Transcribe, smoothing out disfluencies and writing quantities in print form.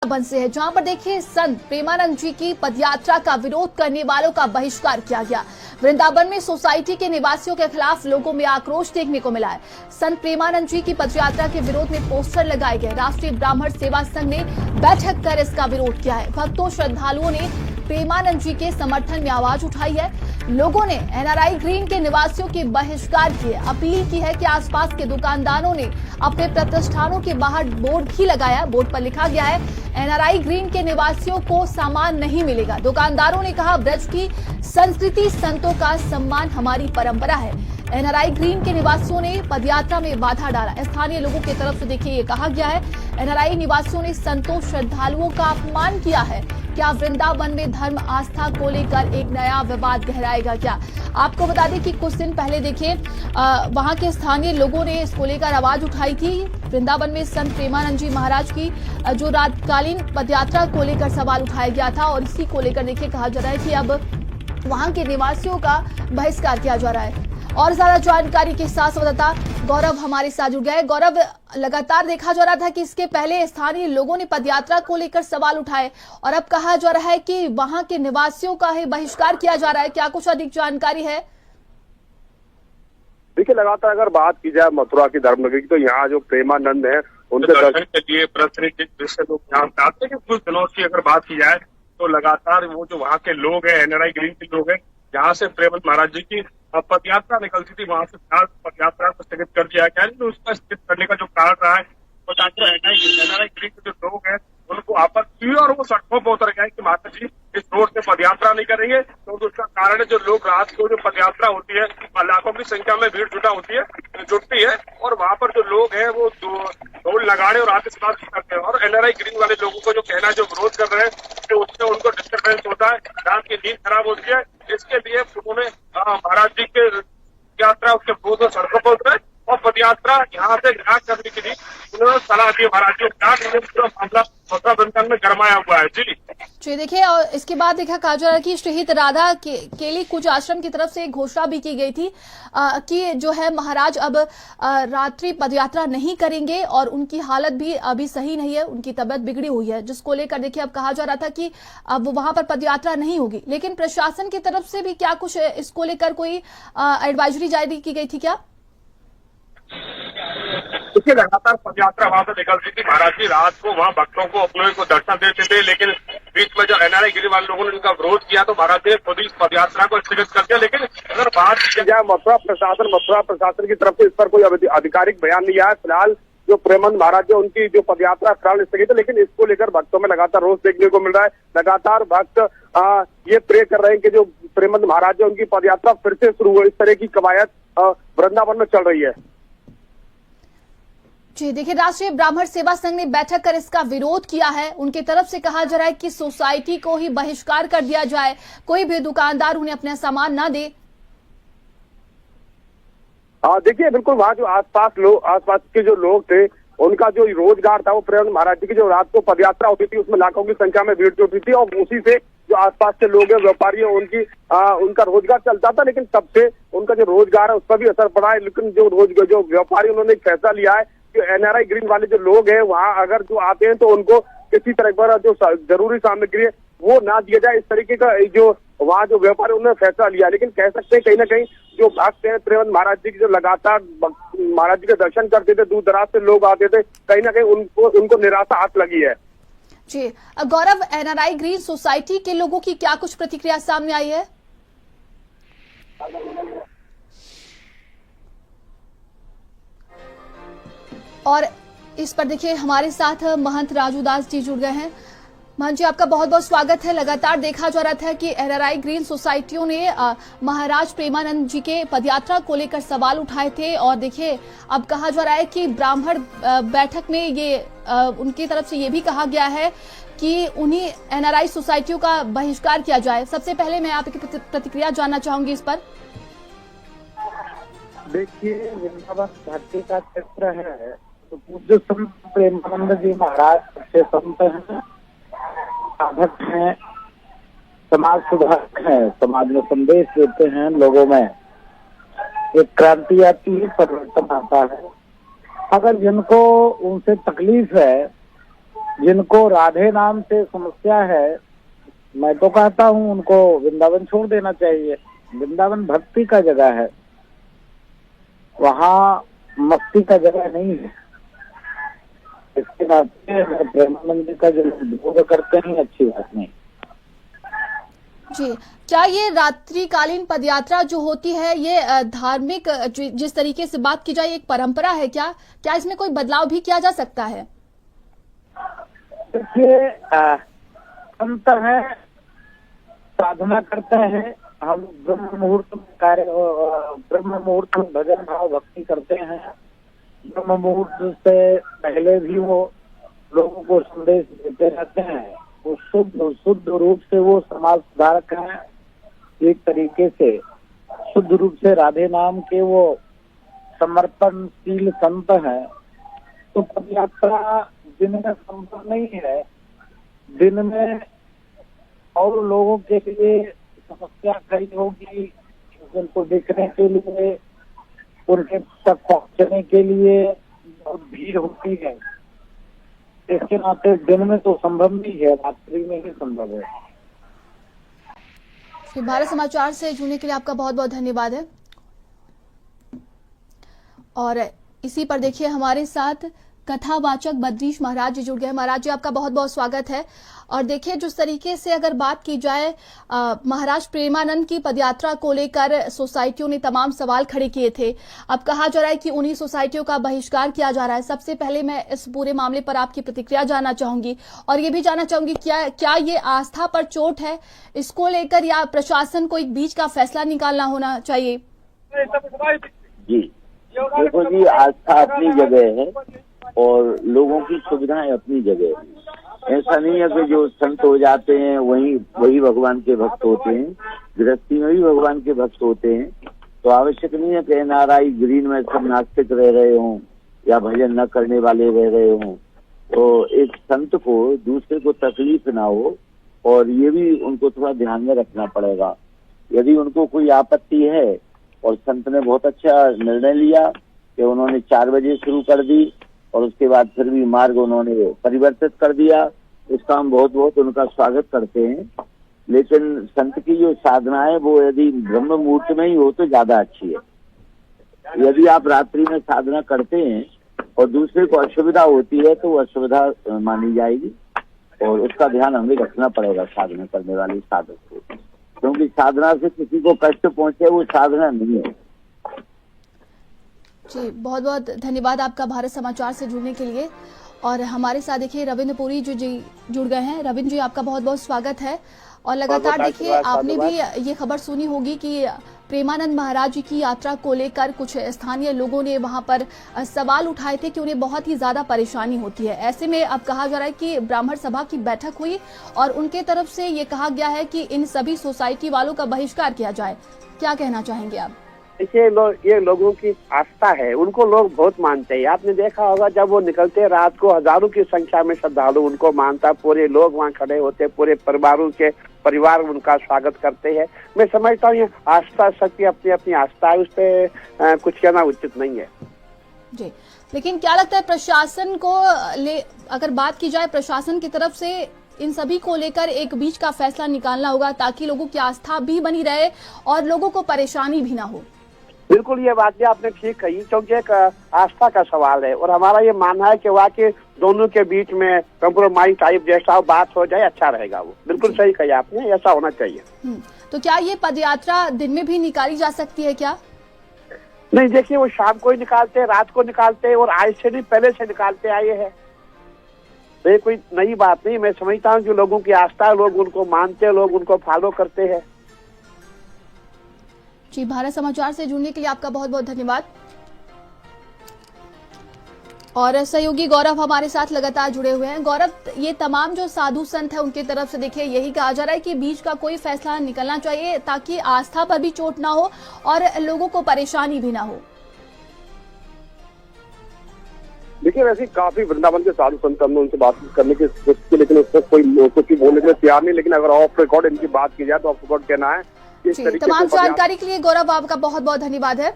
बन से है, जहां पर देखिए संत प्रेमानंद जी की पदयात्रा का विरोध करने वालों का बहिष्कार किया गया। वृंदावन में सोसाइटी के निवासियों के खिलाफ लोगों में आक्रोश देखने को मिला है। संत प्रेमानंद जी की पदयात्रा के विरोध में पोस्टर लगाए गए। राष्ट्रीय ब्राह्मण सेवा संघ ने बैठक कर इसका विरोध किया है। भक्तों श्रद्धालुओं ने प्रेमानंद जी के समर्थन में आवाज उठाई है। लोगों ने एनआरआई ग्रीन के निवासियों के बहिष्कार किए। अपील की है कि आसपास के दुकानदारों ने अपने प्रतिष्ठानों के बाहर बोर्ड भी लगाया। बोर्ड पर लिखा गया है, एनआरआई ग्रीन के निवासियों को सामान नहीं मिलेगा। दुकानदारों ने कहा, ब्रज की संस्कृति, संतों का सम्मान हमारी परंपरा है। एनआरआई ग्रीन के निवासियों ने पदयात्रा में बाधा डाला। स्थानीय लोगों की तरफ से देखिए ये कहा गया है, एनआरआई निवासियों ने संतों श्रद्धालुओं का अपमान किया है। क्या वृंदावन में धर्म आस्था को लेकर एक नया विवाद गहराएगा क्या? आपको बता दें कि कुछ दिन पहले देखिए वहां के स्थानीय लोगों ने इसको लेकर आवाज उठाई थी। वृंदावन में संत प्रेमानंद जी महाराज की जो रातकालीन पदयात्रा को लेकर सवाल उठाया गया था, और इसी को लेकर देखिए कहा जा रहा है कि अब वहां के निवासियों का बहिष्कार किया जा रहा है। और ज्यादा जानकारी के साथ संवाददाता गौरव हमारे साथ जुड़ गए। गौरव, लगातार देखा जा रहा था कि इसके पहले स्थानीय लोगों ने पदयात्रा को लेकर सवाल उठाए, और अब कहा जा रहा है कि वहां के निवासियों का ही बहिष्कार किया जा रहा है। क्या कुछ अधिक जानकारी है? देखिए, लगातार अगर बात की जाए मथुरा की धर्मनगरी की, तो यहाँ जो प्रेमानंद है उनके दर्शन के लिए दृश्य लोग यहाँ आते हैं। कुछ दिनों की अगर बात की जाए तो लगातार वो जो वहाँ के लोग हैं, एनआरआई ग्रीन के लोग हैं, जहाँ से प्रेमानंद महाराज जी की पदयात्रा निकलती थी, वहां से पदयात्रा को स्थगित कर दिया गया। तो उसका स्थगित करने का जो कारण रहा है, एनआरआई ग्रीन के जो लोग हैं उनको आपत्ति हुई और वो सड़कों पर उतर गए कि माता जी इस रोड से पदयात्रा नहीं करेंगे। तो उसका कारण है, जो लोग रात को जो पदयात्रा होती है, लाखों की संख्या में भीड़ जुटती है और वहाँ पर जो लोग हैं वो ढोल लगाड़े और आतिशबाजी करते हैं। और एनआरआई ग्रीन वाले लोगों को जो कहना है, जो विरोध कर रहे हैं, तो उससे उनको डिस्टर्बेंस होता है, रात की नींद खराब होती है। इसके लिए उन्होंने महाराज जी के यात्रा उसके विरोध में सड़कों पर उतरे और पदयात्रा यहाँ से ना करने के लिए उन्होंने सलाह दी। महाराज जी पूरा मामला मथुरा वृंदावन में गरमाया हुआ है। जी देखिए, और इसके बाद देखा कहा जा रहा है कि शहीद राधा के लिए कुछ आश्रम की तरफ से एक घोषणा भी की गई थी कि जो है महाराज अब रात्रि पदयात्रा नहीं करेंगे, और उनकी हालत भी अभी सही नहीं है, उनकी तबीयत बिगड़ी हुई है, जिसको लेकर देखिए अब कहा जा रहा था कि अब वहां पर पदयात्रा नहीं होगी। लेकिन प्रशासन की तरफ से भी क्या कुछ इसको लेकर कोई एडवाइजरी जारी की गई थी क्या? देखिए, लगातार पदयात्रा वहां से निकलती थी। महाराज जी रात को वहाँ भक्तों को अपने को दर्शन देते थे, लेकिन बीच में जो एनआरआई गिरी वाले लोगों ने उनका विरोध किया तो महाराज जी खुद इस पदयात्रा को स्थगित कर दिया। लेकिन अगर बात की जाए मथुरा प्रशासन की तरफ से इस पर कोई आधिकारिक बयान नहीं आया। फिलहाल जो प्रेमानंद महाराज है उनकी जो पदयात्रा फिलहाल स्थगित है, लेकिन इसको लेकर भक्तों में लगातार रोष देखने को मिल रहा है। लगातार भक्त ये प्रे कर रहे हैं कि जो प्रेमानंद महाराज है उनकी पदयात्रा फिर से शुरू हो। इस तरह की कवायद वृंदावन में चल रही है। जी देखिए, राष्ट्रीय ब्राह्मण सेवा संघ ने बैठक कर इसका विरोध किया है। उनकी तरफ से कहा जा रहा है कि सोसाइटी को ही बहिष्कार कर दिया जाए, कोई भी दुकानदार उन्हें अपना सामान ना दे। देखिए, बिल्कुल वहाँ जो आसपास के जो लोग थे उनका जो रोजगार था वो प्रेमानंद महाराज जी की जो रात को पदयात्रा होती थी उसमें लाखों की संख्या में भीड़ जुटती थी, और उसी से जो आसपास के लोग हैं, व्यापारी है, उनका रोजगार चलता था। लेकिन तब से उनका जो रोजगार है उस पर भी असर पड़ा है। लेकिन जो व्यापारी उन्होंने एक फैसला लिया है कि एनआरआई ग्रीन वाले जो लोग हैं वहाँ अगर जो आते हैं तो उनको किसी तरह का जो जरूरी सामग्री है वो ना दिया जाए। इस तरीके का जो वहाँ जो व्यापारी उन्होंने फैसला लिया। लेकिन कह सकते हैं कहीं ना कहीं जो भक्त हैं प्रेमानंद महाराज जी की, जो लगातार महाराज जी के दर्शन करते थे, दूर दराज से लोग आते थे, कहीं ना कहीं उनको निराशा हाथ लगी है। जी गौरव, एनआरआई ग्रीन सोसाइटी के लोगों की क्या कुछ प्रतिक्रिया सामने आई है? और इस पर देखिए हमारे साथ महंत राजू दास जी जुड़ गए हैं। महंत जी, आपका बहुत बहुत स्वागत है। लगातार देखा जा रहा था कि एनआरआई ग्रीन सोसाइटियों ने महाराज प्रेमानंद जी के पदयात्रा को लेकर सवाल उठाए थे, और देखिए अब कहा जा रहा है कि ब्राह्मण बैठक में ये उनकी तरफ से ये भी कहा गया है कि उन्हीं एनआरआई सोसाइटियों का बहिष्कार किया जाए। सबसे पहले मैं आपकी प्रतिक्रिया जानना चाहूंगी इस पर। देखिए, वृंदावन धरती का क्षेत्र है, तो पूज्य संत प्रेमानंद जी महाराज अच्छे संत हैं, साधक हैं, समाज सुधारक हैं, समाज में संदेश देते हैं, लोगों में एक क्रांति आती है, परिवर्तन आता है। अगर जिनको उनसे तकलीफ है जिनको राधे नाम से समस्या है, मैं तो कहता हूँ उनको वृंदावन छोड़ देना चाहिए। वृंदावन भक्ति का जगह है, वहाँ मस्ती का जगह नहीं है। इसके नाते प्रेमानंद जी का जो विरोध करते हैं अच्छी बात नहीं। जी, क्या ये रात्रिकालीन पदयात्रा जो होती है ये धार्मिक जिस तरीके से बात की जाए एक परंपरा है क्या इसमें कोई बदलाव भी किया जा सकता है? देखिए, संत है, साधना करते हैं, हम ब्रह्म मुहूर्त में भजन भाव भक्ति करते हैं। ब्रह्म मुहूर्त से पहले भी वो लोगों को संदेश देते रहते हैं। वो शुद्ध रूप से वो समाज सुधारक हैं, एक तरीके से शुद्ध रूप से राधे नाम के वो समर्पणशील संत हैं। तो पदयात्रा दिन में संभव नहीं है। दिन में और लोगों के लिए समस्या कई होगी, उनको देखने के लिए, उनके तक पहुंचने के लिए बहुत भीड़ होती है। इसके नाते दिन में तो संभव नहीं है, रात्रि में ही संभव है। भारत समाचार से जुड़ने के लिए आपका बहुत बहुत धन्यवाद है। और इसी पर देखिए हमारे साथ कथावाचक बद्रीश महाराज जी जुड़ गए। महाराज जी, आपका बहुत बहुत स्वागत है। और देखिए जिस तरीके से अगर बात की जाए महाराज प्रेमानंद की पदयात्रा को लेकर सोसाइटियों ने तमाम सवाल खड़े किए थे। अब कहा जा रहा है कि उन्हीं सोसाइटियों का बहिष्कार किया जा रहा है। सबसे पहले मैं इस पूरे मामले पर आपकी प्रतिक्रिया जानना चाहूंगी और ये भी जानना चाहूंगी क्या ये आस्था पर चोट है, इसको लेकर या प्रशासन को एक बीच का फैसला निकालना होना चाहिए? जी देखो जी, आस्था अपनी जगह है और लोगों की सुविधाएं अपनी जगह है। ऐसा नहीं है कि जो संत हो जाते हैं वही भगवान के भक्त होते हैं। गृहस्थी में भी भगवान के भक्त होते हैं। तो आवश्यक नहीं है कि एनआरआई ग्रीन में सब नास्तिक रह रहे हों या भजन न करने वाले रह रहे हों। तो एक संत को दूसरे को तकलीफ ना हो और ये भी उनको थोड़ा ध्यान में रखना पड़ेगा। यदि उनको कोई आपत्ति है और संत ने बहुत अच्छा निर्णय लिया कि उन्होंने 4 बजे शुरू कर दी और उसके बाद फिर भी मार्ग उन्होंने परिवर्तित कर दिया, इसका हम बहुत बहुत उनका स्वागत करते हैं। लेकिन संत की जो साधना है वो यदि ब्रह्म मुहूर्त में ही हो तो ज्यादा अच्छी है। यदि आप रात्रि में साधना करते हैं और दूसरे को असुविधा होती है तो वो असुविधा मानी जाएगी और उसका ध्यान हमें रखना पड़ेगा साधना करने वाले साधक को, क्योंकि साधना से किसी को कष्ट पहुंचे वो साधना नहीं है। जी, बहुत बहुत धन्यवाद आपका भारत समाचार से जुड़ने के लिए। और हमारे साथ देखिए रविंद्र पुरी जी जुड़ गए हैं। रविंद्र जी, आपका बहुत बहुत स्वागत है। और लगातार देखिए आपने भी ये खबर सुनी होगी कि प्रेमानंद महाराज जी की यात्रा को लेकर कुछ स्थानीय लोगों ने वहां पर सवाल उठाए थे कि उन्हें बहुत ही ज्यादा परेशानी होती है। ऐसे में अब कहा जा रहा है कि ब्राह्मण सभा की बैठक हुई और उनके तरफ से ये कहा गया है कि इन सभी सोसाइटी वालों का बहिष्कार किया जाए। क्या कहना चाहेंगे आप? देखिए, ये लोगों की आस्था है, उनको लोग बहुत मानते हैं। आपने देखा होगा जब वो निकलते रात को हजारों की संख्या में श्रद्धालु उनको मानता, पूरे लोग वहाँ खड़े होते, पूरे परिवार उनका स्वागत करते हैं। मैं समझता हूँ ये आस्था शक्ति अपनी अपनी आस्था है, उस पर कुछ कहना उचित नहीं है। जी, लेकिन क्या लगता है प्रशासन को अगर बात की जाए प्रशासन की तरफ से इन सभी को लेकर एक बीच का फैसला निकालना होगा ताकि लोगों की आस्था भी बनी रहे और लोगों को परेशानी भी ना हो? बिल्कुल, ये बात भी आपने ठीक कही, क्योंकि एक आस्था का सवाल है और हमारा ये मानना है कि वाकई दोनों के बीच में कंप्रोमाइज टाइप जैसा बात हो जाए अच्छा रहेगा। वो बिल्कुल सही कही आपने, ऐसा होना चाहिए। तो क्या ये पदयात्रा दिन में भी निकाली जा सकती है क्या? नहीं, देखिए वो शाम को ही निकालते, रात को निकालते और आज से नहीं पहले से निकालते आए हैं। तो ये कोई नई बात नहीं। मैं समझता हूँ कि लोगों की आस्था, लोग उनको मानते, लोग उनको फॉलो करते हैं। जी, भारत समाचार से जुड़ने के लिए आपका बहुत बहुत धन्यवाद। और सहयोगी गौरव हमारे साथ लगातार जुड़े हुए हैं। गौरव, ये तमाम जो साधु संत है उनकी तरफ से देखिए यही कहा जा रहा है कि बीच का कोई फैसला निकलना चाहिए ताकि आस्था पर भी चोट ना हो और लोगों को परेशानी भी ना हो। देखिए, वैसे काफी वृंदावन के साधु संत हमने उनसे बातचीत करने की कोशिश की, लेकिन उसको कोई कुछ भी बोलने के लिए तैयार नहीं। लेकिन अगर ऑफ रिकॉर्ड इनकी बात की जाए तो ऑफ रिकॉर्ड कहना है तमाम जानकारी के लिए गौरव आपका बहुत बहुत धन्यवाद है।